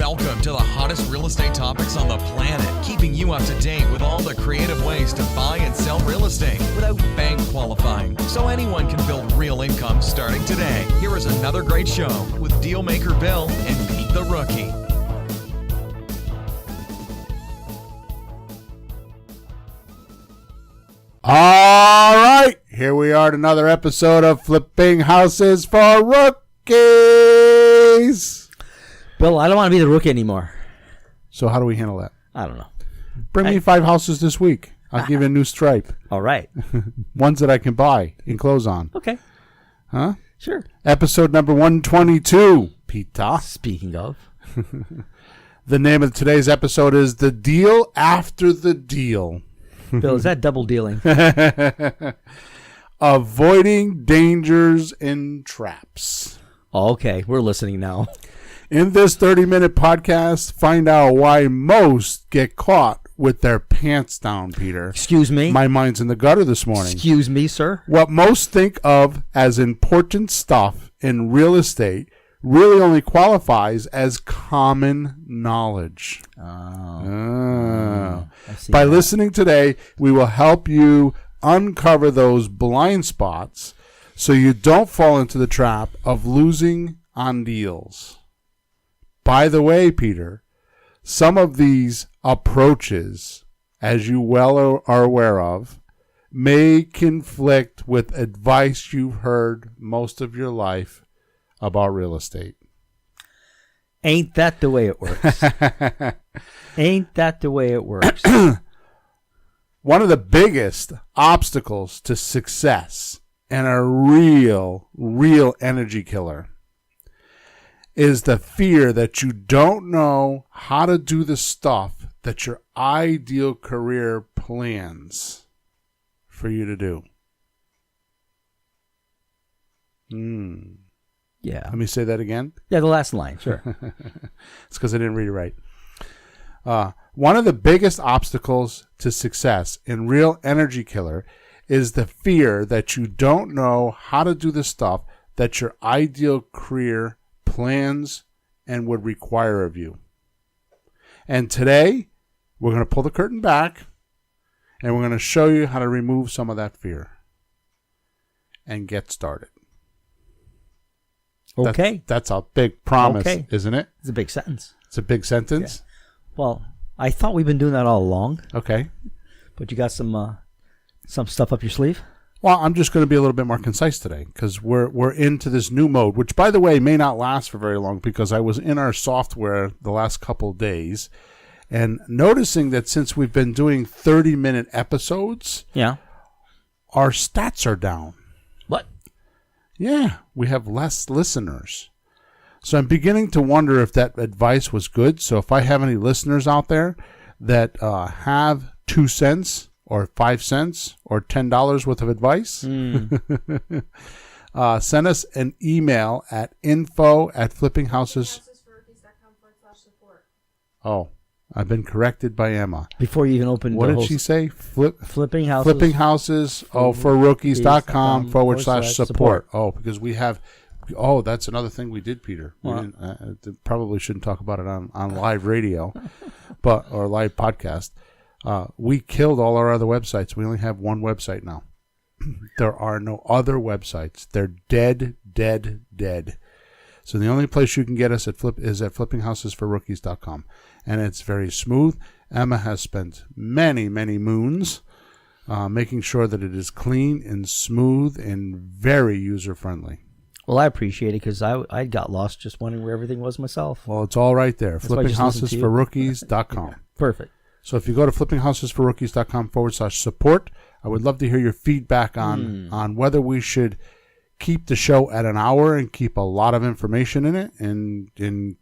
Welcome to the hottest real estate topics on the planet, keeping you up to date with all the creative ways to buy and sell real estate without bank qualifying, so anyone can build real income starting today. Here is another great show with Dealmaker Bill and Pete the Rookie. All right, here we are at another episode of Flipping Houses for Rookies. Bill, I don't want to be the rookie anymore. So how do we handle that? I don't know. Bring me 5 houses this week. I'll give you a new stripe. All right. Ones that I can buy and close on. Okay. Huh? Sure. Episode number 122, Peter. Speaking of. The name of today's episode is The Deal After the Deal. Bill, is that double dealing? Avoiding dangers and traps. Okay, we're listening now. In this 30-minute podcast, find out why most get caught with their pants down, Peter. Excuse me? My mind's in the gutter this morning. Excuse me, sir? What most think of as important stuff in real estate really only qualifies as common knowledge. I see By that. listening today, we will help you uncover those blind spots so you don't fall into the trap of losing on deals. By the way, Peter, some of these approaches, as you well are aware of, may conflict with advice you've heard most of your life about real estate. Ain't that the way it works? Ain't that the way it works? One of the biggest obstacles to success and a real energy killer is the fear that you don't know how to do the stuff that your ideal career plans for you to do. Yeah. Let me say that again. Yeah, the last line, sure. It's because I didn't read it right. One of the biggest obstacles to success in real energy killer is the fear that you don't know how to do the stuff that your ideal career plans and would require of you. And today, we're going to pull the curtain back and we're going to show you how to remove some of that fear and get started. Okay. That's a big promise, Okay. isn't it? It's a big sentence. It's a big sentence. Yeah. Well, I thought we've been doing that all along, Okay. but you got some stuff up your sleeve? Well, I'm just going to be a little bit more concise today because we're into this new mode, which, by the way, may not last for very long because I was in our software the last couple of days and noticing that since we've been doing 30-minute episodes, Yeah. our stats are down. What? Yeah, we have less listeners. So I'm beginning to wonder if that advice was good. So if I have any listeners out there that have 2 cents or 5 cents or $10 worth of advice, send us an email at info@flippinghouses. Oh, I've been corrected by Emma. Before you even open What the did whole she say? Flipping Houses. Flipping Houses for rookies.com/support. Oh, because we have. Oh, that's another thing we did, Peter. We probably shouldn't talk about it on live radio, or live podcast. We killed all our other websites. We only have one website now. There are no other websites. They're dead. So the only place you can get us is at flippinghousesforrookies.com, and it's very smooth. Emma has spent many moons making sure that it is clean and smooth and very user friendly. Well, I appreciate it because I got lost just wondering where everything was myself. Well, it's all right there. That's why I just listened to you. Flippinghousesforrookies.com. Yeah, perfect. So if you go to flippinghousesforrookies.com/support, I would love to hear your feedback on whether we should keep the show at an hour and keep a lot of information in it and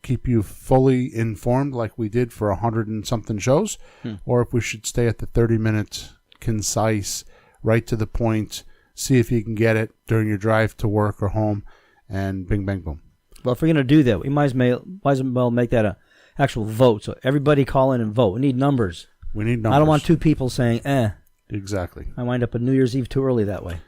keep you fully informed like we did for 100 and something shows, or if we should stay at the 30-minute concise, right to the point, see if you can get it during your drive to work or home, and bing, bang, boom. Well, if we're going to do that, we might as well make that a actual vote. So everybody call in and vote. We need numbers. We need numbers. I don't want 2 people saying, Exactly. I wind up on New Year's Eve too early that way.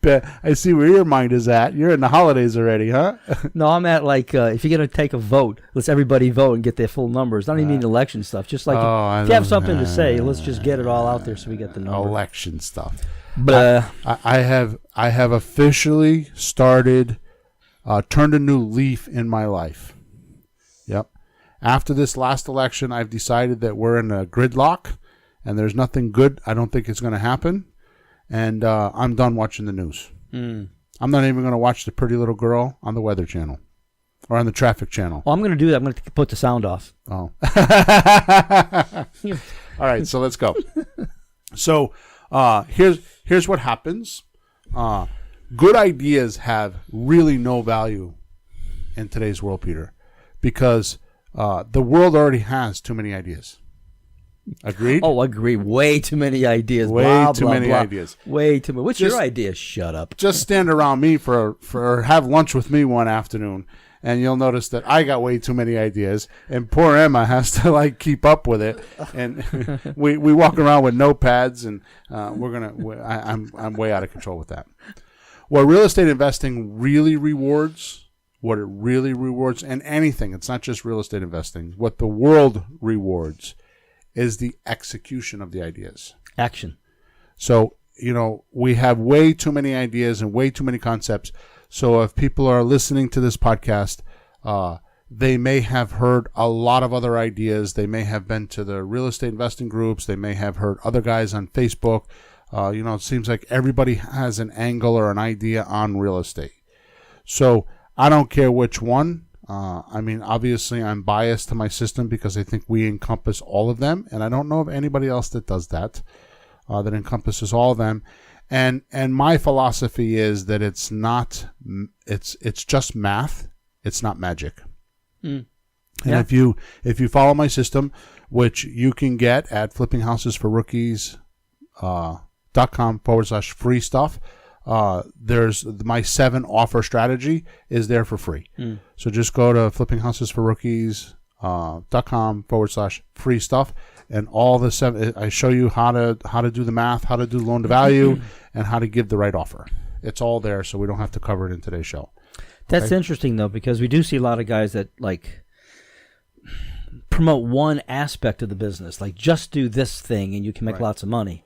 But I see where your mind is at. You're in the holidays already, huh? No, I'm at like if you're gonna take a vote, let's everybody vote and get their full numbers. I don't even need election stuff. Just like if you have something to say, let's just get it all out there so we get the number. Election stuff. But I have officially started, turned a new leaf in my life. Yep. After this last election, I've decided that we're in a gridlock, and there's nothing good. I don't think it's going to happen, and I'm done watching the news. I'm not even going to watch the pretty little girl on the Weather Channel or on the Traffic Channel. I'm going to do that. I'm going to put the sound off. Oh. All right, so let's go. So here's what happens. Good ideas have really no value in today's world, Peter, because the world already has too many ideas. Agreed? Oh, agree. Way too many ideas. Way blah, too blah, many blah. ideas. Way too many. What's Just- your idea? Shut up. Just stand around me for have lunch with me one afternoon, and you'll notice that I got way too many ideas, and poor Emma has to like keep up with it. And we walk around with notepads, and I'm way out of control with that. What real estate investing really rewards, and anything, it's not just real estate investing, what the world rewards is the execution of the ideas. Action. So, we have way too many ideas and way too many concepts. So if people are listening to this podcast, they may have heard a lot of other ideas. They may have been to the real estate investing groups. They may have heard other guys on Facebook. It seems like everybody has an angle or an idea on real estate. So I don't care which one. Obviously I'm biased to my system because I think we encompass all of them. And I don't know of anybody else that does that, that encompasses all of them. And my philosophy is that it's just math. It's not magic. And if you follow my system, which you can get at flippinghousesforrookies.com/free stuff, there's my 7 offer strategy is there for free. So just go to flippinghousesforrookies.com/free stuff, and all the 7, I show you how to do the math, how to do loan to value, and how to give the right offer. It's all there, so we don't have to cover it in today's show. That's interesting though, because we do see a lot of guys that like promote one aspect of the business, like just do this thing and you can make lots of money.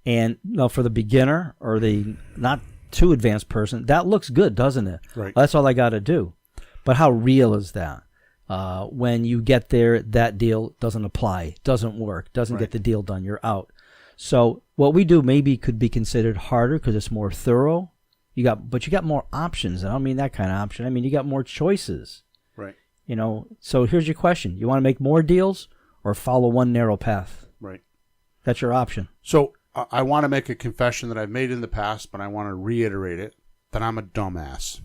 And for the beginner or the not too advanced person, that looks good, doesn't it? Right. Well, that's all I got to do. But how real is that? When you get there, that deal doesn't apply, doesn't work, doesn't get the deal done, you're out. So what we do maybe could be considered harder because it's more thorough. But you got more options. And I don't mean that kind of option. I mean, you got more choices. Right. So here's your question. You want to make more deals or follow one narrow path? Right. That's your option. So I want to make a confession that I've made in the past, but I want to reiterate it, that I'm a dumbass.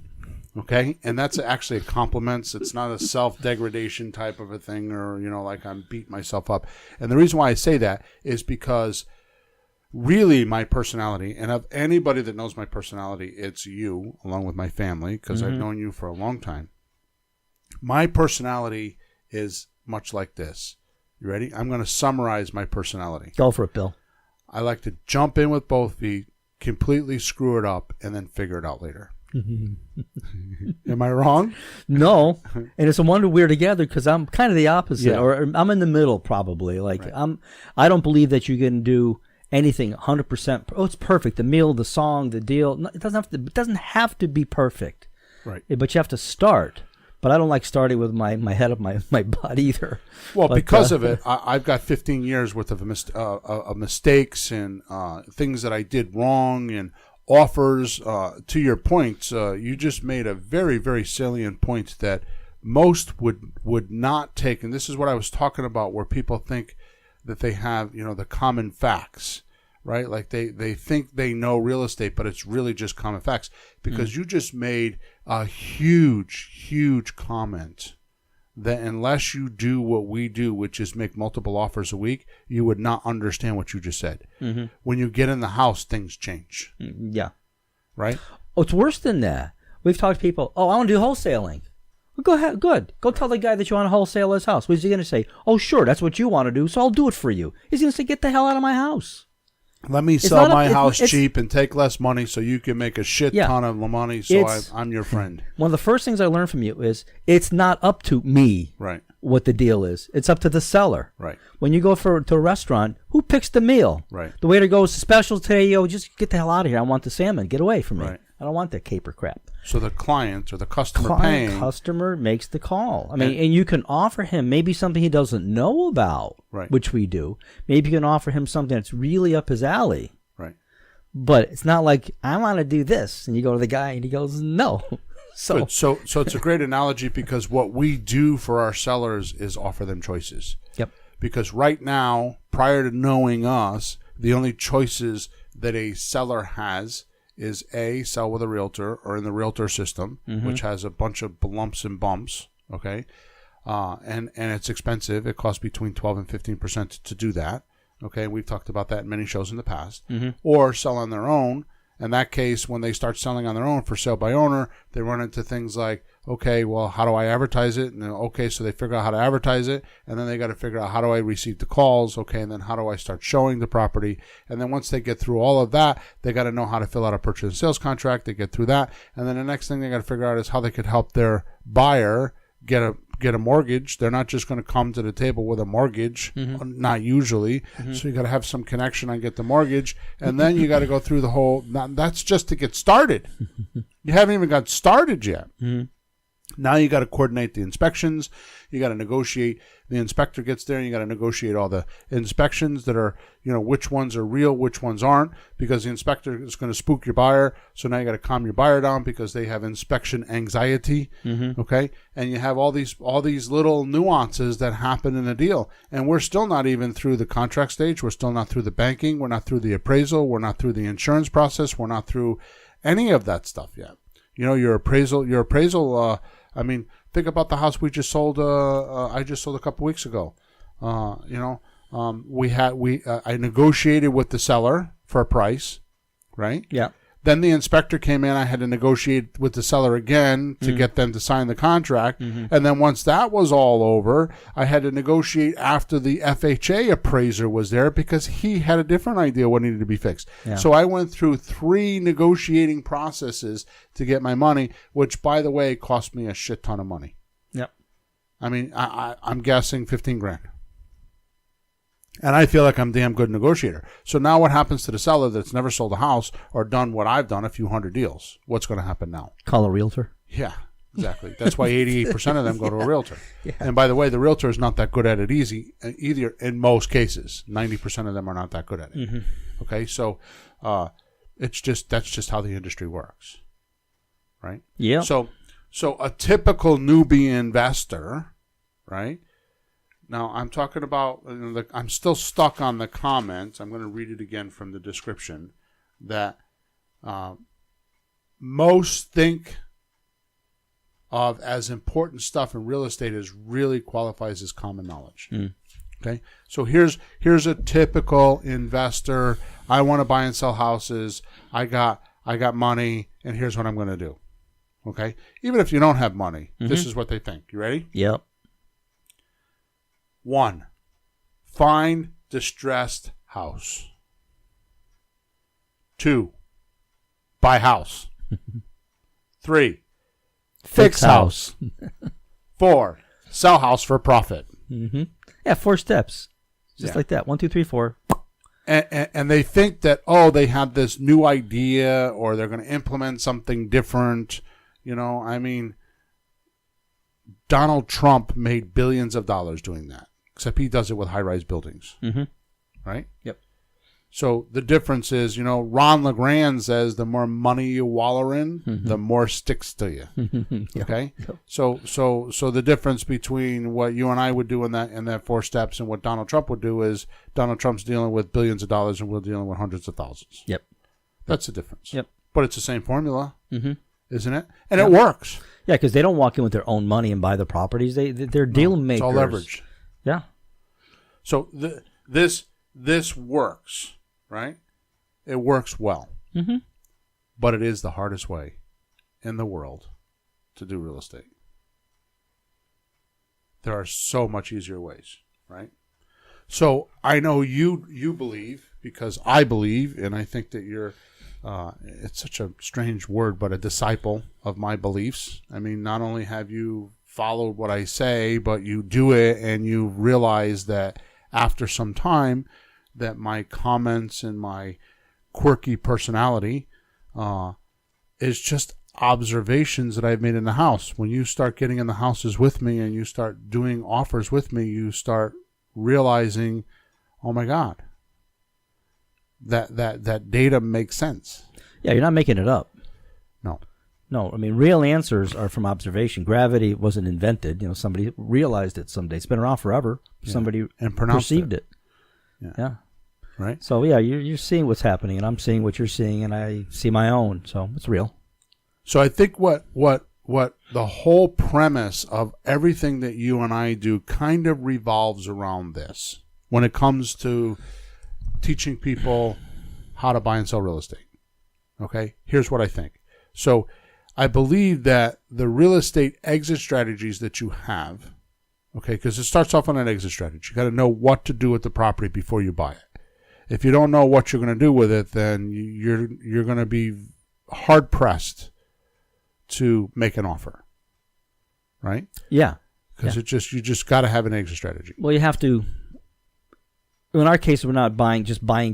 Okay? And that's actually a compliment. It's not a self-degradation type of a thing or, like I'm beating myself up. And the reason why I say that is because really my personality, and of anybody that knows my personality, it's you, along with my family, because I've known you for a long time. My personality is much like this. You ready? I'm going to summarize my personality. Go for it, Bill. I like to jump in with both feet, completely screw it up, and then figure it out later. Am I wrong? No. And it's a wonder we're together because I'm kind of the opposite, Yeah. or I'm in the middle probably. Like I don't believe that you can do anything 100%. Oh, it's perfect. The meal, the song, the deal. No, it doesn't have to be perfect. Right. But you have to start. But I don't like starting with my head up my butt either. Well, But, because of it, I've got 15 years worth of mistakes and things that I did wrong and offers. To your point, you just made a very, very salient point that most would not take. And this is what I was talking about, where people think that they have, the common facts, right? Like they think they know real estate, but it's really just common facts. Because you just made a huge, huge comment that unless you do what we do, which is make multiple offers a week, you would not understand what you just said. When you get in the house, things change. Yeah. Right? Oh, it's worse than that. We've talked to people, I want to do wholesaling. Well, go ahead, good. Go tell the guy that you want to wholesale his house. What's he going to say? Oh, sure, that's what you want to do, so I'll do it for you. He's going to say, get the hell out of my house. Let me sell my house cheap and take less money so you can make a shit ton of money, so I'm your friend. One of the first things I learned from you is it's not up to me what the deal is. It's up to the seller. Right. When you go to a restaurant, who picks the meal? Right. The waiter goes, special today, yo, just get the hell out of here. I want the salmon. Get away from me. Right. I don't want that caper crap. So the client or the customer makes the call. I mean, and you can offer him maybe something he doesn't know about, which we do. Maybe you can offer him something that's really up his alley. Right. But it's not like, I want to do this. And you go to the guy and he goes, no. So it's a great analogy, because what we do for our sellers is offer them choices. Yep. Because right now, prior to knowing us, the only choices that a seller has is A, sell with a realtor or in the realtor system, which has a bunch of lumps and bumps, okay? And it's expensive. It costs between 12 and 15% to do that, okay? We've talked about that in many shows in the past. Or sell on their own. In that case, when they start selling on their own for sale by owner, they run into things like, okay, well, how do I advertise it? And then, okay, so they figure out how to advertise it, and then they got to figure out how do I receive the calls, okay, and then how do I start showing the property? And then once they get through all of that, they got to know how to fill out a purchase and sales contract. They get through that, and then the next thing they got to figure out is how they could help their buyer get a mortgage. They're not just going to come to the table with a mortgage, not usually. So you got to have some connection and get the mortgage, and then you got to go through the whole. That's just to get started. You haven't even got started yet. Now you got to coordinate the inspections. You got to negotiate. The inspector gets there, and you got to negotiate all the inspections that are, which ones are real, which ones aren't, because the inspector is going to spook your buyer. So now you got to calm your buyer down because they have inspection anxiety. Okay, and you have all these little nuances that happen in a deal, and we're still not even through the contract stage. We're still not through the banking. We're not through the appraisal. We're not through the insurance process. We're not through any of that stuff yet. Your appraisal. I mean, think about the house we just sold. I just sold a couple weeks ago. I negotiated with the seller for a price, right? Yeah. Then the inspector came in. I had to negotiate with the seller again to get them to sign the contract. And then once that was all over, I had to negotiate after the FHA appraiser was there because he had a different idea what needed to be fixed. Yeah. So I went through 3 negotiating processes to get my money, which, by the way, cost me a shit ton of money. Yep. I mean, I'm guessing $15,000. And I feel like I'm a damn good negotiator. So now what happens to the seller that's never sold a house or done what I've done, a few hundred deals? What's going to happen now? Call a realtor. Yeah, exactly. That's why 88% of them go to a realtor. Yeah. And by the way, the realtor is not that good at it either in most cases. 90% of them are not that good at it. Okay, so that's just how the industry works, right? Yeah. So a typical newbie investor, right? Now, I'm talking about, I'm still stuck on the comments. I'm going to read it again from the description, that most think of as important stuff in real estate as really qualifies as common knowledge. Okay? So here's a typical investor. I want to buy and sell houses. I got money, and here's what I'm going to do. Okay? Even if you don't have money, this is what they think. You ready? Yep. 1, find distressed house. 2, buy house. 3, fix house. 4, sell house for profit. Yeah, 4 steps. Just like that. 1, 2, 3, 4. And they think that, they have this new idea or they're going to implement something different. I mean, Donald Trump made billions of dollars doing that. Except he does it with high-rise buildings, right? Yep. So the difference is, Ron LeGrand says the more money you waller in, the more sticks to you. Okay. Yep. So the difference between what you and I would do in that 4 steps and what Donald Trump would do is Donald Trump's dealing with billions of dollars and we're dealing with hundreds of thousands. Yep. That's the difference. Yep. But it's the same formula, isn't it? And it works. Yeah, because they don't walk in with their own money and buy the properties. They're deal makers. It's all leverage. Yeah. So this works, right? It works well. But it is the hardest way in the world to do real estate. There are so much easier ways, right? So I know you believe, because I believe, and I think that you're, it's such a strange word, but a disciple of my beliefs. I mean, not only have you followed what I say, but you do it and you realize that after some time that my comments and my quirky personality is just observations that I've made in the house. When you start getting in the houses with me and you start doing offers with me, you start realizing, oh my God, that data makes sense. Yeah, you're not making it up. No. I mean, real answers are from observation. Gravity wasn't invented. Somebody realized it someday. It's been around forever. Yeah. Somebody and perceived it. Yeah. Right. So yeah, you're seeing what's happening, and I'm seeing what you're seeing, and I see my own. So it's real. So I think what the whole premise of everything that you and I do kind of revolves around this when it comes to teaching people how to buy and sell real estate. Okay? Here's what I think. So I believe that the real estate exit strategies that you have, okay, because it starts off on an exit strategy. You got to know what to do with the property before you buy it. If you don't know what you're going to do with it, then you're going to be hard pressed to make an offer, right? Yeah, because you just got to have an exit strategy. Well, you have to. In our case, we're not buying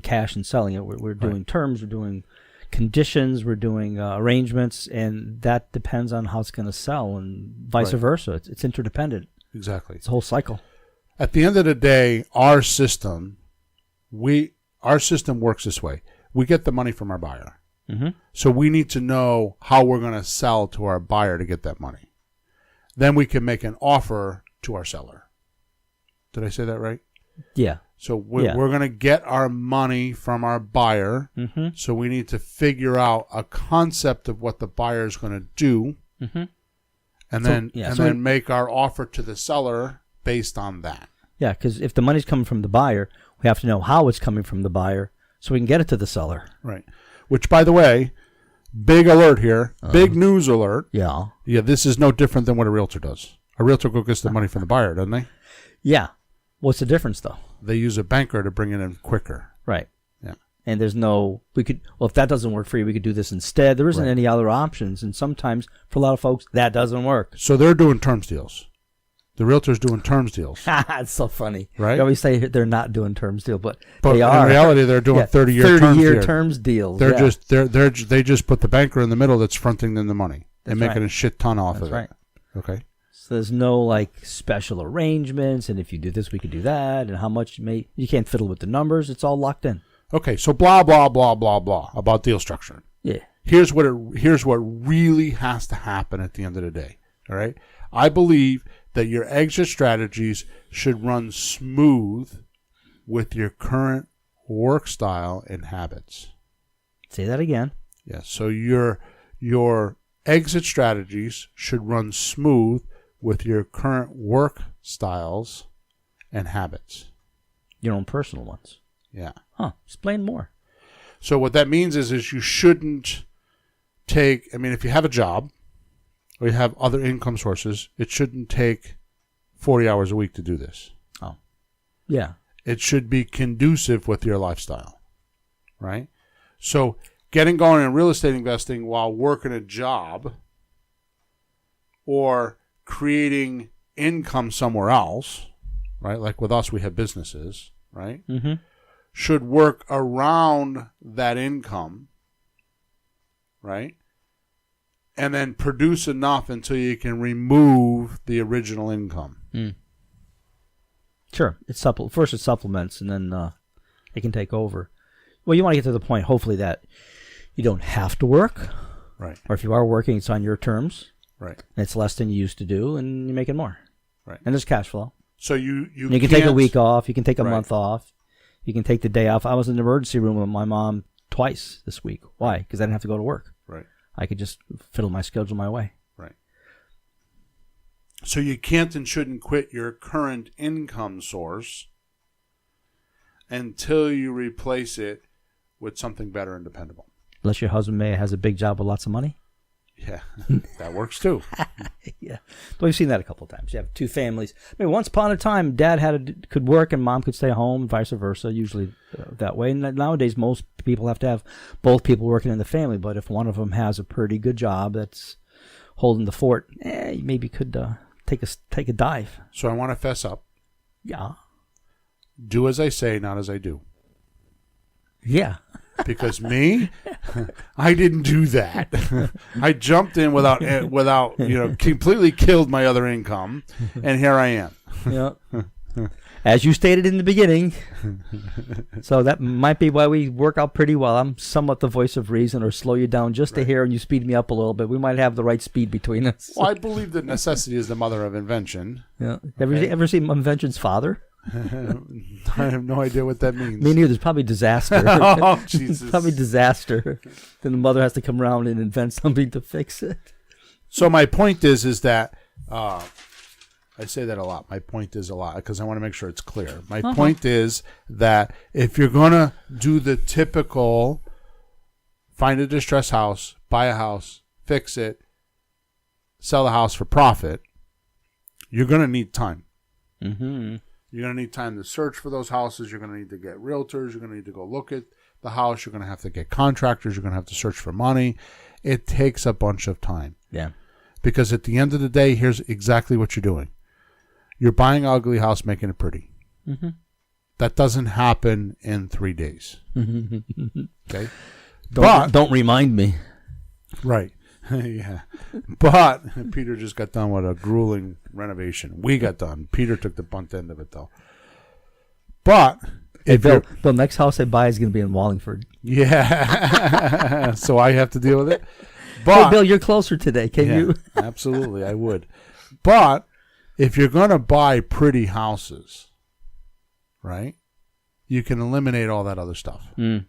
cash and selling it. We're doing terms. We're doing conditions. We're doing arrangements, and that depends on how it's going to sell, and vice versa. It's interdependent. Exactly. It's a whole cycle. At the end of the day, our system works this way. We get the money from our buyer. Mm-hmm. So we need to know how we're going to sell to our buyer to get that money. Then we can make an offer to our seller. Did I say that right? Yeah. So we're going to get our money from our buyer. Mm-hmm. So we need to figure out a concept of what the buyer is going to do, mm-hmm. and then make our offer to the seller based on that. Yeah, because if the money's coming from the buyer, we have to know how it's coming from the buyer so we can get it to the seller. Right. Which, by the way, big alert here, big news alert. Yeah. Yeah, this is no different than what a realtor does. A realtor gets the money from the buyer, doesn't they? Yeah. What's the difference, though? They use a banker to bring it in quicker. Right. Yeah. And there's if that doesn't work for you, we could do this instead. There isn't any other options. And sometimes, for a lot of folks, that doesn't work. So they're doing terms deals. The realtor's doing terms deals. It's so funny. Right? You always say they're not doing terms deals, but they in are. In reality, they're doing 30-year terms deals. They just put the banker in the middle that's fronting them the money and making a shit ton off of it. Right. Okay. So there's no special arrangements, and if you do this, we could do that, and how much you can't fiddle with the numbers. It's all locked in. Okay. So blah blah blah blah blah about deal structure. Yeah. Here's what really has to happen at the end of the day. All right. I believe that your exit strategies should run smooth with your current work style and habits. Say that again. Yeah, so your exit strategies should run smooth with your current work styles and habits. Your own personal ones. Yeah. Huh. Explain more. So what that means is you shouldn't if you have a job, or you have other income sources, it shouldn't take 40 hours a week to do this. Oh. Yeah. It should be conducive with your lifestyle, right? So getting going in real estate investing while working a job or creating income somewhere else, right? Like with us, we have businesses, right? Mm-hmm. Should work around that income, right? And then produce enough until you can remove the original income. Mm. Sure. First it supplements, and then it can take over. Well, you want to get to the point, hopefully, that you don't have to work. Right. Or if you are working, it's on your terms. Right. And it's less than you used to do, and you're making more. Right. And there's cash flow. So you can take a week off. You can take a month off. You can take the day off. I was in the emergency room with my mom twice this week. Why? Because I didn't have to go to work. Right. I could just fiddle my schedule my way. Right. So you can't and shouldn't quit your current income source until you replace it with something better and dependable. Unless your husband has a big job with lots of money. Yeah, that works too. Yeah, but we've seen that a couple of times. You have two families. I mean, once upon a time, Dad could work and Mom could stay home, and vice versa. Usually that way. And nowadays, most people have to have both people working in the family. But if one of them has a pretty good job that's holding the fort, you maybe could take a dive. So I want to fess up. Yeah. Do as I say, not as I do. Yeah. Because me, I didn't do that. I jumped in without completely killed my other income, and here I am. Yeah. As you stated in the beginning. So that might be why we work out pretty well. I'm somewhat the voice of reason, or slow you down just a hair and you speed me up a little bit. We might have the right speed between us. Well, I believe that necessity is the mother of invention. Yeah. Ever seen Invention's father? I have no idea what that means. Me neither. It's probably disaster. Oh, Jesus. It's probably disaster. Then the mother has to come around and invent something to fix it. So my point is that I say that a lot. My point is a lot because I want to make sure it's clear. My point is that if you're going to do the typical find a distressed house, buy a house, fix it, sell the house for profit, you're going to need time. Mm-hmm. You're going to need time to search for those houses. You're going to need to get realtors. You're going to need to go look at the house. You're going to have to get contractors. You're going to have to search for money. It takes a bunch of time. Yeah. Because at the end of the day, here's exactly what you're doing. You're buying an ugly house, making it pretty. Mm-hmm. That doesn't happen in 3 days. Okay? Don't remind me. Right. Yeah. But Peter just got done with a grueling renovation. We got done. Peter took the bunt end of it, though. But hey, Bill, the next house I buy is going to be in Wallingford. Yeah. So I have to deal with it. But, hey, Bill, you're closer today. Can you? Absolutely, I would. But if you're going to buy pretty houses, right, you can eliminate all that other stuff. Mm.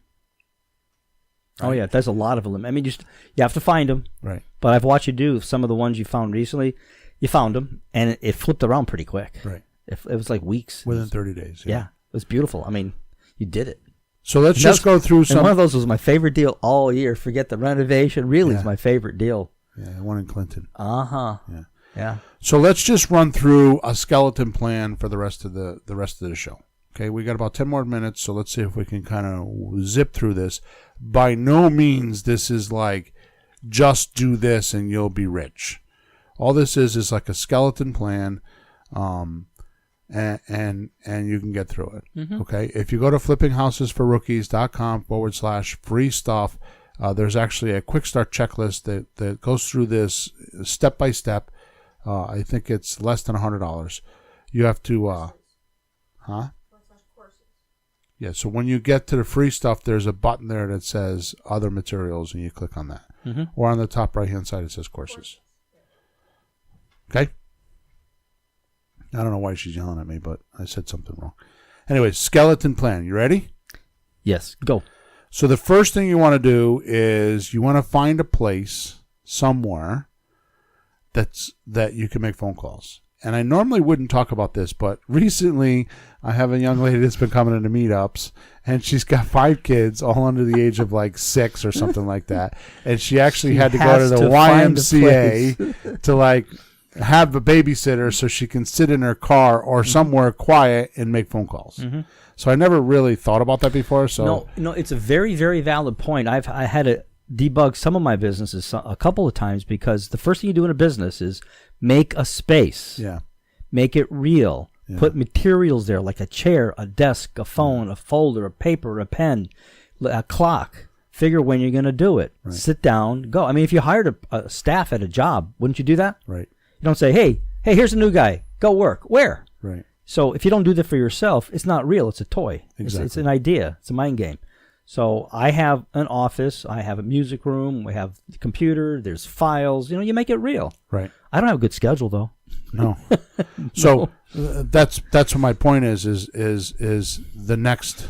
Right? Oh, yeah. There's a lot of them. I mean, you have to find them. Right. But I've watched you do some of the ones you found recently. You found them, and it flipped around pretty quick. Right. It was like weeks. Within 30 days. Yeah. It was beautiful. I mean, you did it. So let's just go through some. And one of those was my favorite deal all year. Forget the renovation. Really, it's my favorite deal. Yeah, one in Clinton. Uh-huh. Yeah. Yeah. So let's just run through a skeleton plan for the rest of the show. Okay, we got about 10 more minutes, so let's see if we can kind of zip through this. By no means this is like just do this and you'll be rich. All this is like a skeleton plan, and you can get through it. Mm-hmm. Okay, if you go to flippinghousesforrookies.com/free stuff, there's actually a quick start checklist that goes through this step by step. I think it's less than $100. You have to, Yeah, so when you get to the free stuff, there's a button there that says other materials, and you click on that. Mm-hmm. Or on the top right-hand side, it says courses. Okay? I don't know why she's yelling at me, but I said something wrong. Anyway, skeleton plan. You ready? Yes, go. So the first thing you want to do is you want to find a place somewhere that you can make phone calls. And I normally wouldn't talk about this, but recently I have a young lady that's been coming into meetups, and she's got 5 kids, all under the age of like 6 or something like that. And she actually had to go to the YMCA to like have a babysitter so she can sit in her car or somewhere quiet and make phone calls. Mm-hmm. So I never really thought about that before. So no, it's a very, very valid point. I had to debug some of my businesses a couple of times, because the first thing you do in a business is make a space. Yeah. Make it real. Yeah. Put materials there like a chair, a desk, a phone, a folder, a paper, a pen, a clock. Figure when you're going to do it. Right. Sit down, go. I mean, if you hired a staff at a job, wouldn't you do that? Right. You don't say, hey, here's a new guy. Go work. Where? Right. So if you don't do that for yourself, it's not real. It's a toy. Exactly. It's an idea. It's a mind game. So I have an office. I have a music room. We have the computer. There's files. You make it real. Right. I don't have a good schedule, though. No. So that's what my point is the next.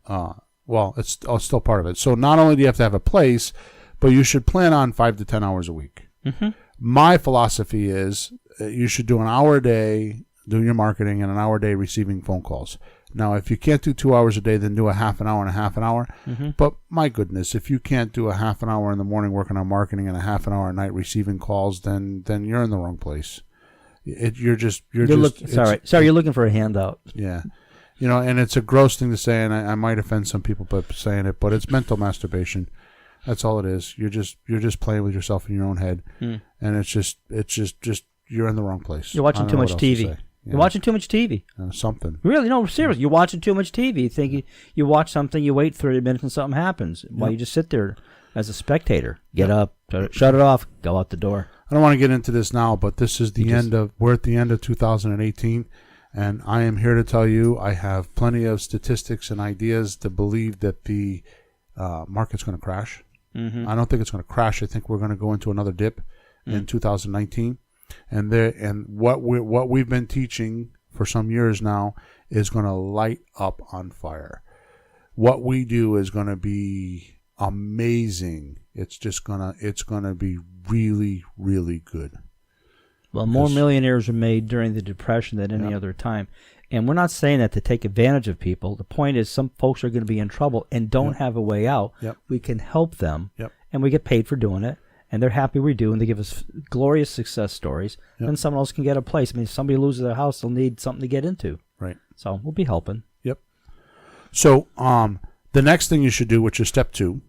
Well, it's still part of it. So not only do you have to have a place, but you should plan on 5 to 10 hours a week. Mm-hmm. My philosophy is you should do an hour a day doing your marketing and an hour a day receiving phone calls. Now, if you can't do 2 hours a day, then do a half an hour and a half an hour. But my goodness, if you can't do a half an hour in the morning working on marketing and a half an hour at night receiving calls, then you're in the wrong place. You're looking for a handout. Yeah. And it's a gross thing to say, and I might offend some people by saying it, but it's mental masturbation. That's all it is. You're just playing with yourself in your own head, and it's just you're in the wrong place. You're watching too much TV. You're watching too much TV. Something. Really? No, seriously. You're watching too much TV. You think you watch something, you wait 30 minutes and something happens. While you just sit there as a spectator. Get up, shut it off, go out the door. I don't want to get into this now, but this is we're at the end of 2018, and I am here to tell you I have plenty of statistics and ideas to believe that the market's going to crash. I don't think it's going to crash. I think we're going to go into another dip in 2019. And what we've been teaching for some years now is going to light up on fire. What we do is going to be amazing. It's going to be really, really good. Well, more millionaires were made during the Depression than any other time. And we're not saying that to take advantage of people. The point is some folks are going to be in trouble and don't have a way out. We can help them, and we get paid for doing it. And they're happy we do, and they give us glorious success stories. Then someone else can get a place. I mean, if somebody loses their house, they'll need something to get into. Right. So we'll be helping. Yep. So the next thing you should do, which is step 2,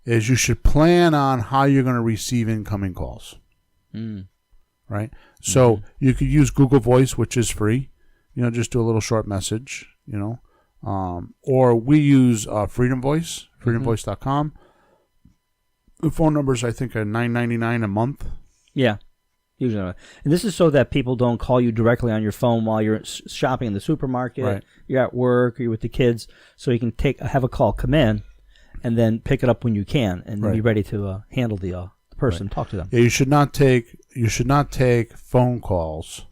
is you should plan on how you're going to receive incoming calls. Right? So you could use Google Voice, which is free. Just do a little short message, or we use Freedom Voice, freedomvoice.com. The phone numbers, I think, are $9.99 a month. Yeah. Usually. And this is so that people don't call you directly on your phone while you're shopping in the supermarket, you're at work, or you're with the kids. So you can have a call come in and then pick it up when you can and then be ready to handle the person, talk to them. Yeah, you should not take phone calls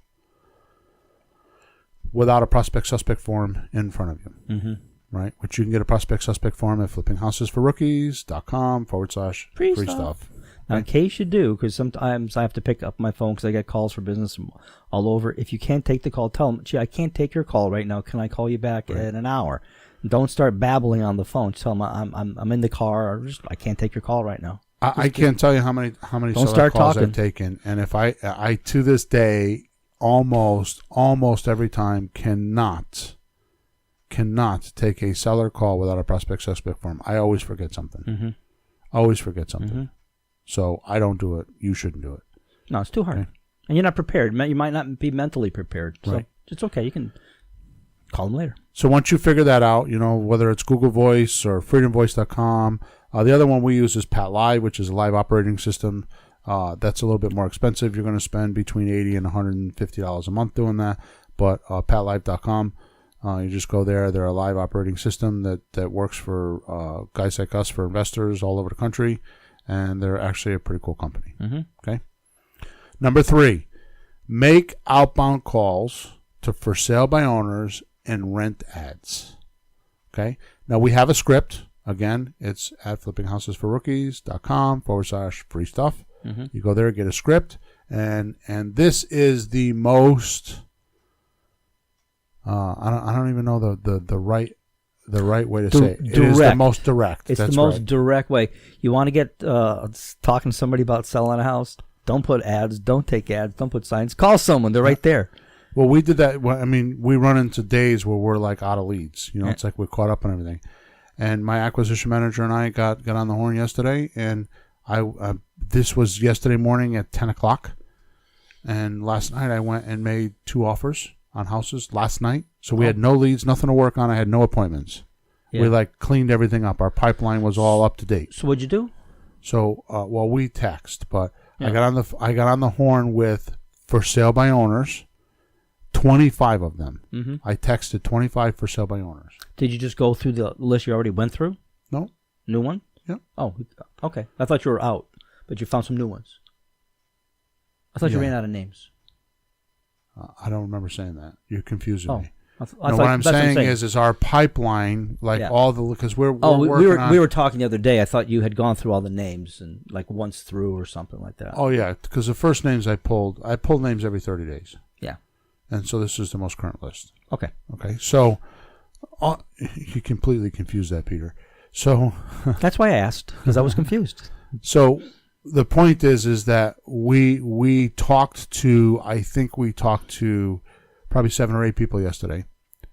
without a prospect suspect form in front of you. Right, which you can get a prospect suspect form at flippinghouses4rookies.com/free stuff. Now, in case you do, because sometimes I have to pick up my phone because I get calls for business from all over. If you can't take the call, tell them, gee, I can't take your call right now. Can I call you back in an hour? Don't start babbling on the phone. Just tell them I'm in the car, or I can't take your call right now. I can't tell you how many seller calls I've taken, and if I to this day almost every time cannot take a seller call without a prospect suspect form. I always forget something. Always forget something. So I don't do it. You shouldn't do it. No, it's too hard. Okay. And you're not prepared. You might not be mentally prepared. So it's okay. You can call them later. So once you figure that out, whether it's Google Voice or freedomvoice.com, the other one we use is Pat Live, which is a live operating system. That's a little bit more expensive. You're going to spend between $80 and $150 a month doing that. But patlive.com. You just go there. They're a live operating system that works for guys like us, for investors all over the country, and they're actually a pretty cool company. Okay. Number 3, make outbound calls to for sale by owners and rent ads. Okay. Now we have a script. Again, it's at flippinghouses4rookies.com/free stuff. You go there, get a script, and this is the most. I don't even know the right way to say it. It is the most direct. It's the most direct way. You want to get talking to somebody about selling a house? Don't put ads. Don't take ads. Don't put signs. Call someone. They're right there. Well, we did that. I mean, we run into days where we're like out of leads. It's like we're caught up on everything. And my acquisition manager and I got on the horn yesterday, and this was yesterday morning at 10 o'clock. And last night I went and made 2 offers on houses last night. So we had no leads, nothing to work on. I had no appointments. We cleaned everything up. Our pipeline was all up to date. So what'd you do? So we text, but I got on the horn with for sale by owners, 25 of them. I texted 25 for sale by owners. Did you just go through the list you already went through? No. New one? Yeah. Oh, okay. I thought you were out, but you found some new ones. I thought you ran out of names. I don't remember saying that. You're confusing me. What I'm saying is our pipeline, all the, because we're working on. We were talking the other day. I thought you had gone through all the names and once through or something like that. Oh yeah, because the first names I pulled names every 30 days. Yeah. And so this is the most current list. Okay. So You completely confused that, Peter. So That's why I asked, because I was confused. So the point is that we talked to, I think we talked to probably 7 or 8 people yesterday,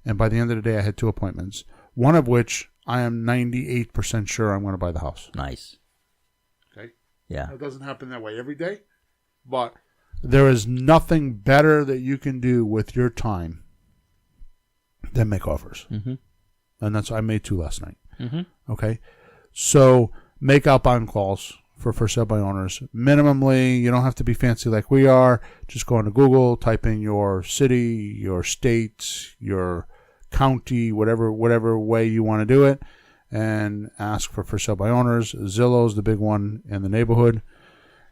and by the end of the day I had 2 appointments, one of which I am 98% sure I'm going to buy the house. Nice. Okay. Yeah. It doesn't happen that way every day, but there is nothing better that you can do with your time than make offers. Mm-hmm. And I made 2 last night. Mm-hmm. Okay. So make outbound calls for sale by owners. Minimally, you don't have to be fancy like we are. Just go into Google, type in your city, your state, your county, whatever way you want to do it, and ask for sale by owners. Zillow's the big one in the neighborhood.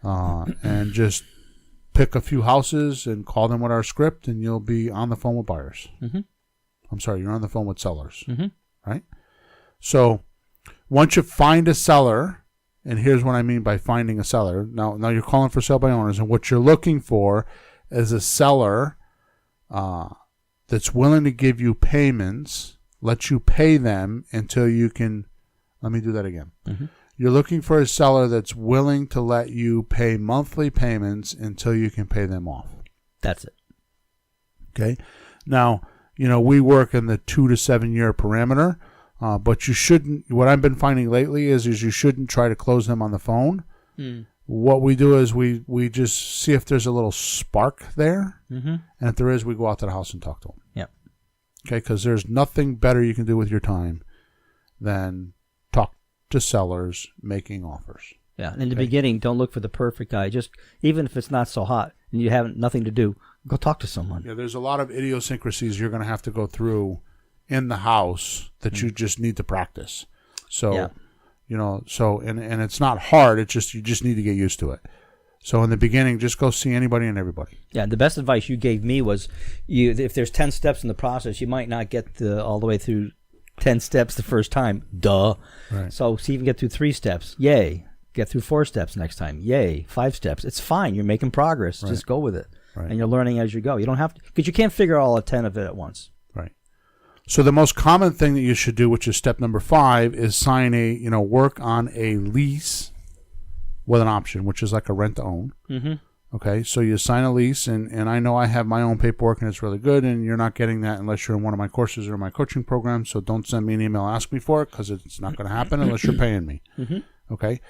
And just pick a few houses and call them with our script, and you'll be on the phone with buyers. Mm-hmm. I'm sorry, you're on the phone with sellers. Mm-hmm. Right? So once you find a seller, and here's what I mean by finding a seller. Now you're calling for sale by owners, and what you're looking for is a seller that's willing to give you payments, let you pay them until you can. Let me do that again. Mm-hmm. You're looking for a seller that's willing to let you pay monthly payments until you can pay them off. That's it. Okay. Now, we work in the 2 to 7 year parameter. But you shouldn't. What I've been finding lately is you shouldn't try to close them on the phone. Mm. What we do is we just see if there's a little spark there, Mm-hmm. and if there is, we go out to the house and talk to them. Yep. Okay, because there's nothing better you can do with your time than talk to sellers making offers. Yeah. And in the beginning, don't look for the perfect guy. Just even if it's not so hot and you have nothing to do, go talk to someone. Yeah, there's a lot of idiosyncrasies you're going to have to go through in the house that you just need to practice. So, Yeah. and it's not hard. It's just, you just need to get used to it. So in the beginning, just go see anybody and everybody. Yeah. The best advice you gave me was if there's 10 steps in the process, you might not get all the way through 10 steps the first time. Duh. Right. So see if you can get through 3 steps. Yay. Get through 4 steps next time. Yay. 5 steps. It's fine. You're making progress. Right. Just go with it. Right. And you're learning as you go. You don't have to, because you can't figure all 10 of it at once. Right. So the most common thing that you should do, which is step number 5, is sign work on a lease with an option, which is like a rent to own. Mm-hmm. Okay, so you sign a lease, and I know I have my own paperwork, and it's really good, and you're not getting that unless you're in one of my courses or my coaching programs, so don't send me an email, ask me for it, because it's not going to happen unless you're paying me. Mm-hmm. Okay,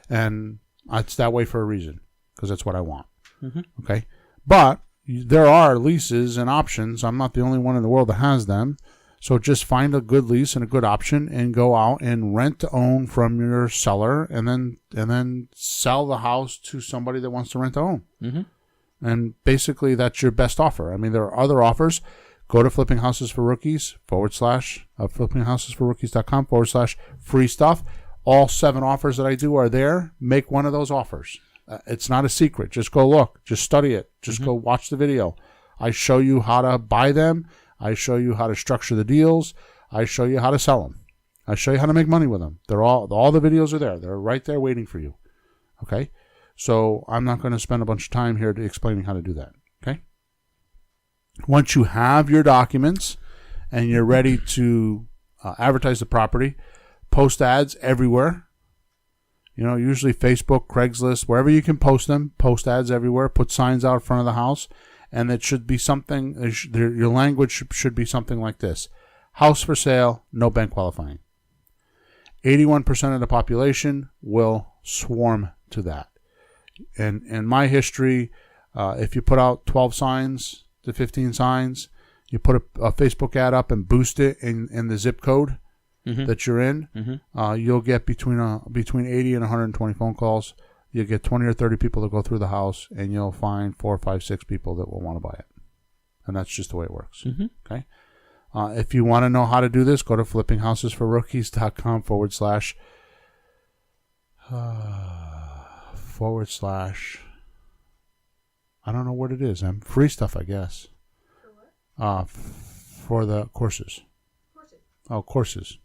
and it's that way for a reason, because that's what I want. Mm-hmm. Okay, but there are leases and options. I'm not the only one in the world that has them. So just find a good lease and a good option and go out and rent to own from your seller, and then sell the house to somebody that wants to rent to own. Mm-hmm. And basically that's your best offer. I mean, there are other offers. Go to Flipping Houses for Rookies / flippinghousesforrookies.com/free stuff. All 7 offers that I do are there. Make one of those offers. It's not a secret. Just go look. Just study it. Just go watch the video. I show you how to buy them. I show you how to structure the deals. I show you how to sell them. I show you how to make money with them. They're all the videos are there. They're right there waiting for you. Okay? So I'm not going to spend a bunch of time here explaining how to do that. Okay? Once you have your documents and you're ready to advertise the property, post ads everywhere. Usually Facebook, Craigslist, wherever you can post them, post ads everywhere, put signs out in front of the house. And it should be something, your language should be something like this. House for sale, no bank qualifying. 81% of the population will swarm to that. And in my history, if you put out 12 signs to 15 signs, you put a Facebook ad up and boost it in the zip code that you're in, you'll get between 80 and 120 phone calls. You'll get 20 or 30 people to go through the house, and you'll find 4, 5, 6 people that will want to buy it. And that's just the way it works. Mm-hmm. Okay. If you want to know how to do this, go to flippinghousesforrookies.com / I don't know what it is. Free stuff, I guess. For what? For the courses. Courses. Oh, courses.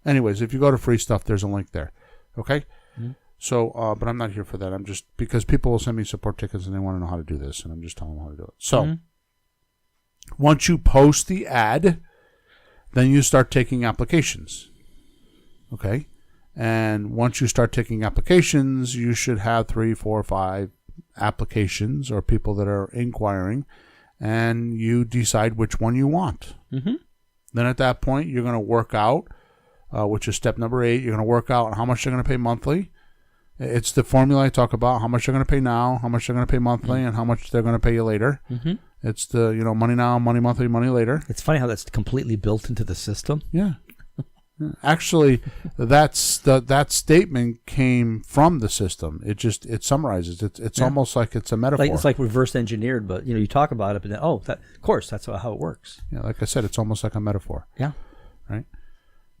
Anyways, if you go to free stuff, there's a link there. Okay. Mm-hmm. So, but I'm not here for that. I'm just, because people will send me support tickets and they want to know how to do this, and I'm just telling them how to do it. So, once you post the ad, Then you start taking applications. Okay? And once you start taking applications, you should have 3, 4, 5 applications or people that are inquiring, and you decide which one you want. Mm-hmm. Then at that point, you're going to work out, which is step number 8. You're going to work out how much they're going to pay monthly. It's the formula I talk about: how much they're going to pay now, how much they're going to pay monthly, and how much they're going to pay you later. Mm-hmm. It's the money now, money monthly, money later. It's funny how that's completely built into the system. Yeah. Actually, that statement came from the system. It summarizes. It's almost like it's a metaphor. It's like reverse engineered, but you talk about it, but then of course that's how it works. Yeah, like I said, it's almost like a metaphor. Yeah. Right.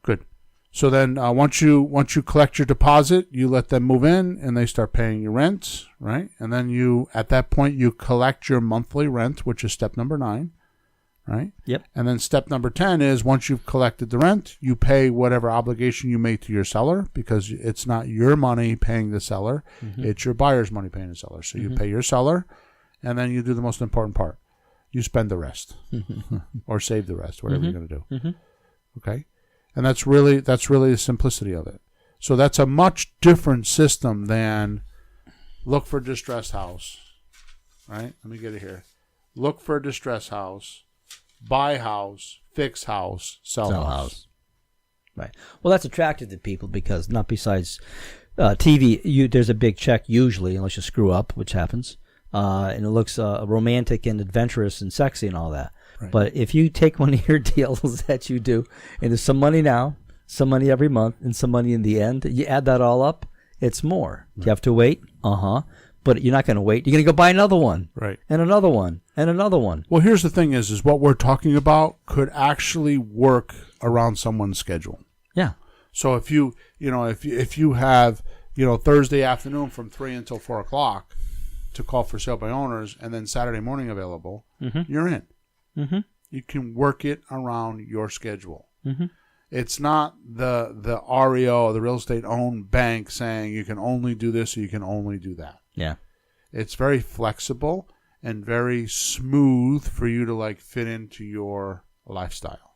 Good. So then, once you collect your deposit, you let them move in, and they start paying your rent, right? And then at that point you collect your monthly rent, which is step number 9. Right? Yep. And then step number 10 is once you've collected the rent, you pay whatever obligation you made to your seller, because it's not your money paying the seller. Mm-hmm. It's your buyer's money paying the seller. So you pay your seller, and then you do the most important part. You spend the rest or save the rest, whatever you're going to do. Mm-hmm. Okay? And that's really the simplicity of it. So that's a much different system than look for distressed house. Right? Let me get it here. Look for a distressed house. Buy house, fix house, sell house. Right. Well, that's attractive to people because not besides TV, there's a big check usually, unless you screw up, which happens, and it looks romantic and adventurous and sexy and all that. Right. But if you take one of your deals that you do, and there's some money now, some money every month, and some money in the end, you add that all up, it's more. Right. You have to wait. But you're not going to wait. You're going to go buy another one. Right. And another one. And another one. Well, here's the thing is what we're talking about could actually work around someone's schedule. Yeah. So if you have, Thursday afternoon from 3 until 4 o'clock to call for sale by owners, and then Saturday morning available, you're in. Mm-hmm. You can work it around your schedule. Mm-hmm. It's not the REO, the real estate owned bank, saying you can only do this or you can only do that. Yeah. It's very flexible and very smooth for you to fit into your lifestyle.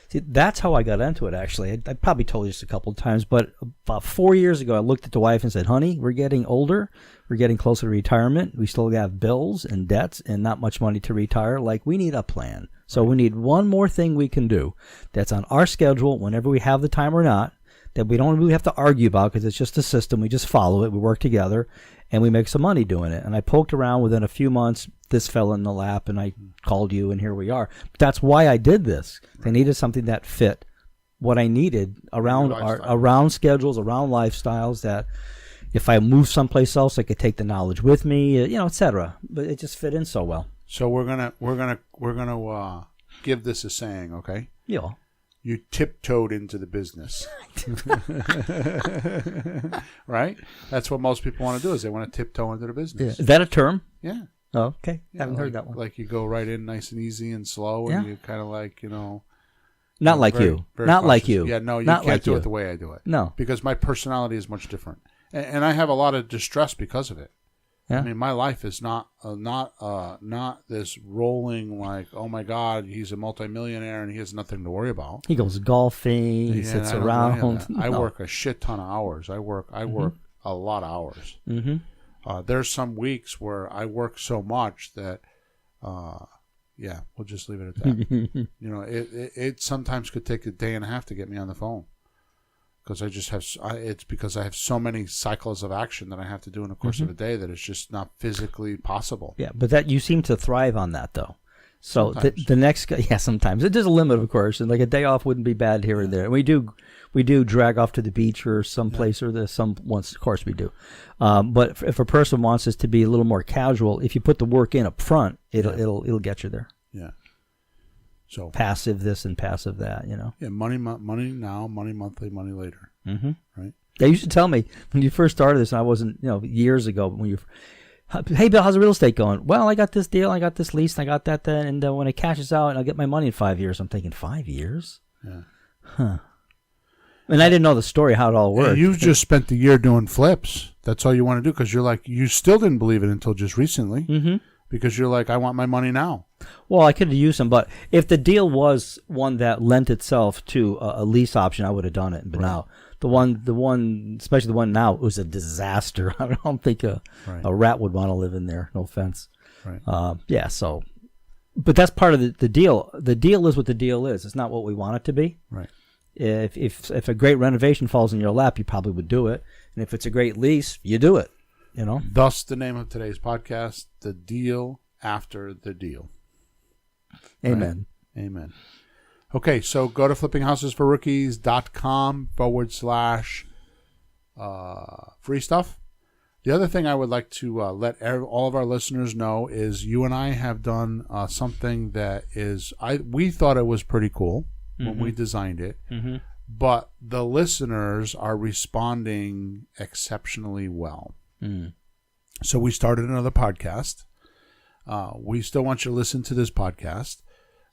See, that's how I got into it, actually. I probably told you this a couple of times, but about 4 years ago, I looked at the wife and said, honey, we're getting older. We're getting closer to retirement. We still have bills and debts and not much money to retire. We need a plan. So we need one more thing we can do that's on our schedule whenever we have the time or not, that we don't really have to argue about because it's just a system. We just follow it. We work together, and we make some money doing it. And I poked around. Within a few months, this fell in the lap, and I called you, and here we are. But that's why I did this. I needed something that fit what I needed around schedules, around lifestyles, that if I moved someplace else, I could take the knowledge with me, etc. But it just fit in so well. So we're gonna give this a saying, okay? Yeah. You tiptoed into the business. Right? That's what most people want to do, is they want to tiptoe into the business. Yeah. Is that a term? Yeah. Oh, okay. I haven't heard that one. Like you go right in nice and easy and slow, and you kind of Not like you. Not cautious. like you. Yeah, no, you not can't like do you. it the way I do it. No. Because my personality is much different. And I have a lot of distress because of it. Yeah. I mean, my life is not this rolling oh my God, he's a multimillionaire and he has nothing to worry about. He goes golfing. He sits around. I work a shit ton of hours. I work a lot of hours. Mm-hmm. There's some weeks where I work so much that, we'll just leave it at that. It sometimes could take a day and a half to get me on the phone. Because it's because I have so many cycles of action that I have to do in the course of a day that it's just not physically possible. Yeah, but you seem to thrive on that, though. So the next, sometimes there's a limit, of course, and a day off wouldn't be bad here and there. And we do drag off to the beach or someplace or once, of course we do. But if a person wants us to be a little more casual, if you put the work in up front, it'll get you there. Yeah. So passive this and passive that, Yeah, money now, money monthly, money later. Mm-hmm. Right. Yeah, you used to tell me when you first started this, and I wasn't, years ago, when you, hey Bill, how's the real estate going? Well, I got this deal, I got this lease, I got that then, and when it cashes out, I'll get my money in 5 years. I'm thinking 5 years? Yeah. Huh. And I didn't know the story, how it all worked. You just spent the year doing flips. That's all you want to do because you still didn't believe it until just recently. Mm-hmm. because you're like, I want my money now. Well, I could have used them, but if the deal was one that lent itself to a lease option, I would have done it. But now, the one, especially the one now, it was a disaster. I don't think a rat would want to live in there. No offense. Right. Yeah. So, but that's part of the deal. The deal is what the deal is. It's not what we want it to be. Right. If a great renovation falls in your lap, you probably would do it, and if it's a great lease, you do it. You know. Thus, the name of today's podcast: The Deal After the Deal. Amen. Right? Amen. Okay, so go to flippinghousesforrookies.com/free stuff. The other thing I would like to let all of our listeners know is you and I have done something that we thought it was pretty cool when we designed it, but the listeners are responding exceptionally well. So we started another podcast. We still want you to listen to this podcast,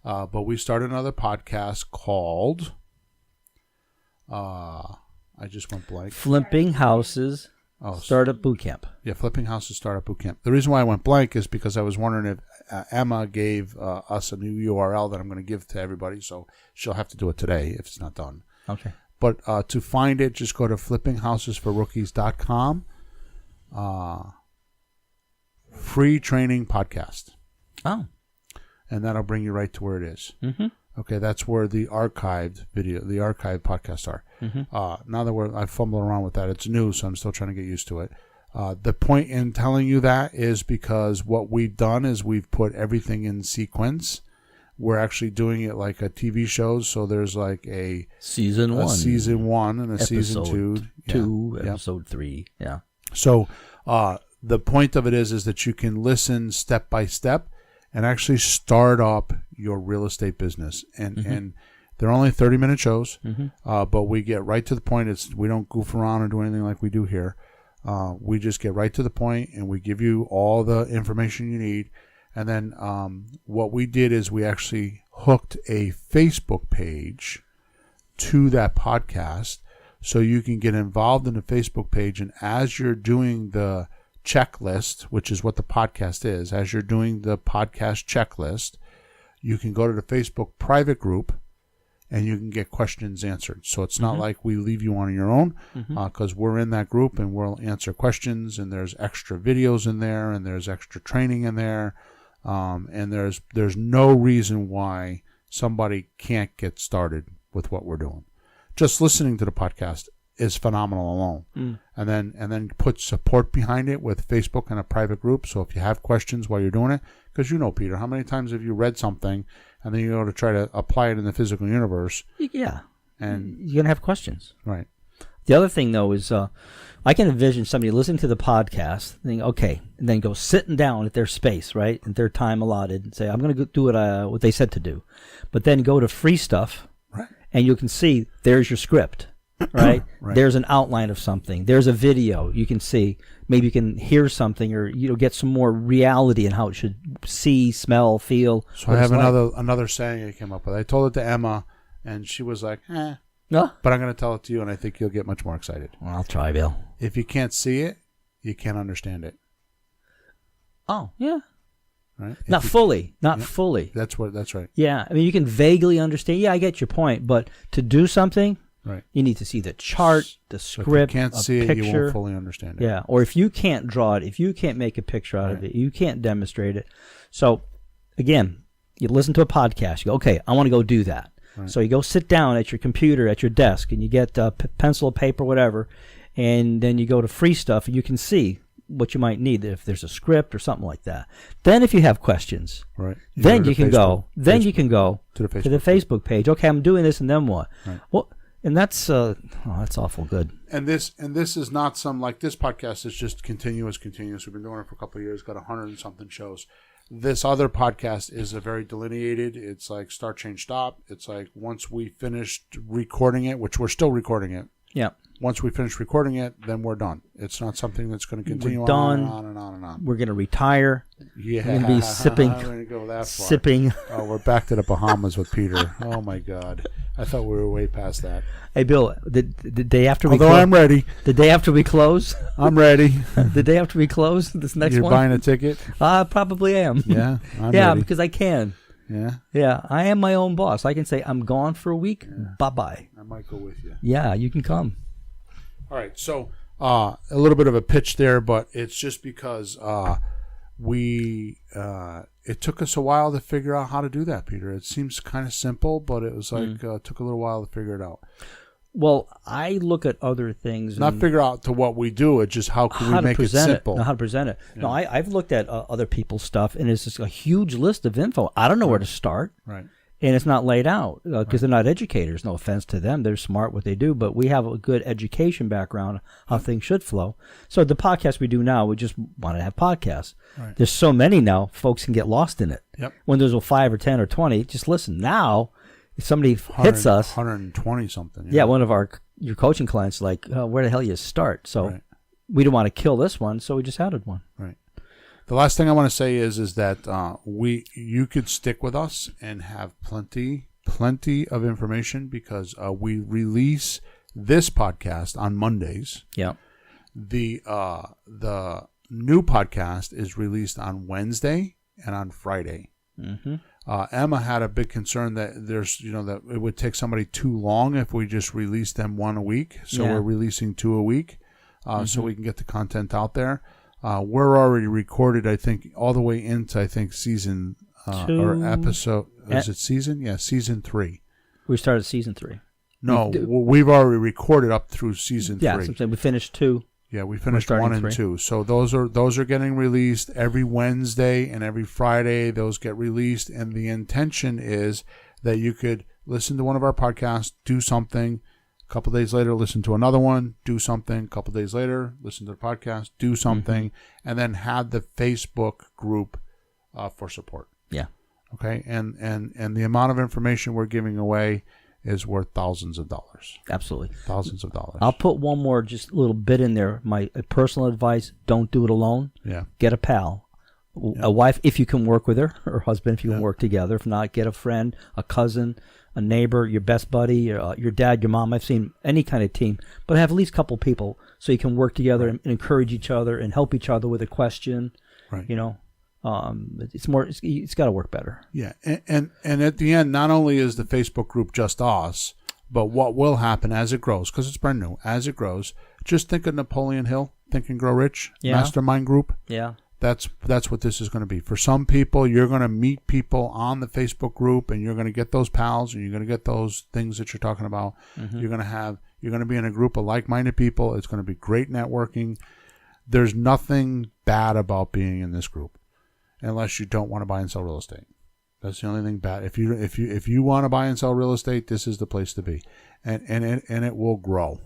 but we started another podcast called I just went blank. Flipping Houses Startup Boot Camp. Yeah, Flipping Houses Startup Boot Camp. The reason why I went blank is because I was wondering if Emma gave us a new URL that I'm going to give to everybody, so she'll have to do it today if it's not done. Okay. But to find it, just go to flippinghousesforrookies.com. Free training podcast. Oh. And that'll bring you right to where it is. Mm-hmm. Okay, that's where the archived podcasts are. Mm-hmm. Now that I fumbled around with that, it's new, so I'm still trying to get used to it. The point in telling you that is because what we've done is we've put everything in sequence. We're actually doing it like a TV show, so there's like a season 1 and a season 2, episode 3. Yeah. So the point of it is that you can listen step by step and actually start up your real estate business. And they're only 30-minute shows, but we get right to the point. We don't goof around or do anything like we do here. We just get right to the point, and we give you all the information you need. And then what we did is we actually hooked a Facebook page to that podcast so you can get involved in the Facebook page. And as you're doing the checklist, which is what the podcast is, as you're doing the podcast checklist, you can go to the Facebook private group and you can get questions answered. So it's not like we leave you on your own, because we're in that group and we'll answer questions, and there's extra videos in there, and there's extra training in there, and there's no reason why somebody can't get started with what we're doing. Just listening to the podcast is phenomenal alone. And then put support behind it with Facebook and a private group. So if you have questions while you're doing it, because Peter, how many times have you read something and then you go to try to apply it in the physical universe? Yeah. And you're going to have questions. Right. The other thing, though, is I can envision somebody listening to the podcast, think, okay, and then go sitting down at their space, right, at their time allotted, and say, I'm going to do what they said to do. But then go to free stuff, right, and you can see there's your script. Right? Right. There's an outline of something. There's a video you can see. Maybe you can hear something, or get some more reality in how it should see, smell, feel. So I have another saying I came up with. I told it to Emma, and she was like, "No." But I'm going to tell it to you, and I think you'll get much more excited. Well, I'll try, Bill. If you can't see it, you can't understand it. Oh, yeah. Right? Not fully. Fully. That's right. Yeah. I mean, you can vaguely understand. Yeah, I get your point. But to do something, right, you need to see the chart, the script, if you can't see picture. it, you won't fully understand it. Yeah. Or if you can't draw it, if you can't make a picture out of it, you can't demonstrate it. So, again, you listen to a podcast. You go, okay, I want to go do that. Right. So you go sit down at your computer, at your desk, and you get pencil, paper, whatever, and then you go to free stuff, and you can see what you might need if there's a script or something like that. Then if you have questions, right, then you can go to the Facebook page. Okay, I'm doing this, and then what? Right. Well, and that's awful good. And this is not some, like, this podcast is just continuous. We've been doing it for a couple of years, got 100 and something shows. This other podcast is a very delineated. It's like start, change, stop. It's like once we finished recording it, which we're still recording it. Yeah. Once we finish recording it, then we're done. It's not something that's going to continue on and on and on. We're going to retire. Yeah. We're going to be sipping. I'm going to go that far. Sipping. Oh, we're back to the Bahamas with Peter. Oh, my God. I thought we were way past that. Hey, Bill, the day after we Although I'm ready. The day after we close. I'm ready. The day after we close, this next You're one. You're buying a ticket? I probably am. Yeah, I'm yeah, ready. because I can. Yeah? Yeah, I am my own boss. I can say, I'm gone for a week. Yeah. Bye-bye. I might go with you. Yeah, you can come. All right, so a little bit of a pitch there, but it's just because it took us a while to figure out how to do that, Peter. It seems kind of simple, but it was like took a little while to figure it out. Well, I look at other things. Not figure out to what we do. It's just how can we make it simple. How to present it. Yeah. No, I've looked at other people's stuff, and it's just a huge list of info. I don't know where to start. Right. And it's not laid out because they're not educators. No offense to them. They're smart what they do, but we have a good education background how things should flow. So the podcast we do now, we just want to have podcasts. Right. There's so many now, folks can get lost in it. Yep. When there's a 5 or 10 or 20, just listen. Now, if somebody hits us. 120 something. Yeah, one of your coaching clients like, where the hell you start? So we don't want to kill this one, so we just added one. Right. The last thing I want to say is that you could stick with us and have plenty of information because we release this podcast on Mondays. Yeah. The new podcast is released on Wednesday and on Friday. Mm-hmm. Emma had a big concern that that it would take somebody too long if we just released them one a week. So we're releasing 2 a week, so we can get the content out there. We're already recorded, I think, all the way into season or episode. Is it season? Yeah, season 3. We started season 3. No, we've already recorded up through season 3. Yeah, so we finished 2. Yeah, we finished 1 and 2. So those are getting released every Wednesday and every Friday. Those get released, and the intention is that you could listen to one of our podcasts, do something. A couple days later, listen to another one, do something. A couple days later, listen to the podcast, do something, and then have the Facebook group for support. Yeah. Okay, and the amount of information we're giving away is worth thousands of dollars. Absolutely. Thousands of dollars. I'll put one more just little bit in there. My personal advice, don't do it alone. Yeah. Get a pal. A wife, if you can work with her, or husband, if you can work together. If not, get a friend, a cousin, a neighbor, your best buddy, your dad, your mom. I've seen any kind of team, but have at least a couple people so you can work together and encourage each other and help each other with a question. Right. It's got to work better. Yeah, and at the end, not only is the Facebook group just us, but what will happen as it grows, because it's brand new, as it grows, just think of Napoleon Hill, Think and Grow Rich, Mastermind Group. Yeah. That's what this is going to be. For some people, you're going to meet people on the Facebook group, and you're going to get those pals, and you're going to get those things that you're talking about. Mm-hmm. You're going to be in a group of like-minded people. It's going to be great networking. There's nothing bad about being in this group, unless you don't want to buy and sell real estate. That's the only thing bad. If you want to buy and sell real estate, this is the place to be, and it will grow.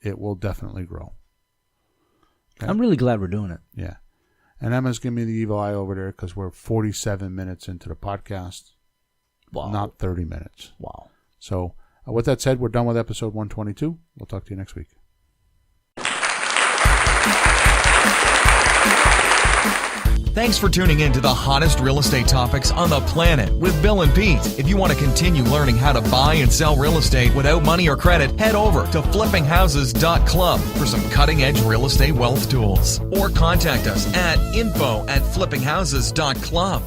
It will definitely grow. Okay? I'm really glad we're doing it. Yeah. And Emma's giving me the evil eye over there because we're 47 minutes into the podcast. Wow. Not 30 minutes. Wow. So with that said, we're done with episode 122. We'll talk to you next week. Thanks for tuning in to the hottest real estate topics on the planet with Bill and Pete. If you want to continue learning how to buy and sell real estate without money or credit, head over to flippinghouses.club for some cutting-edge real estate wealth tools. Or contact us at info@flippinghouses.club.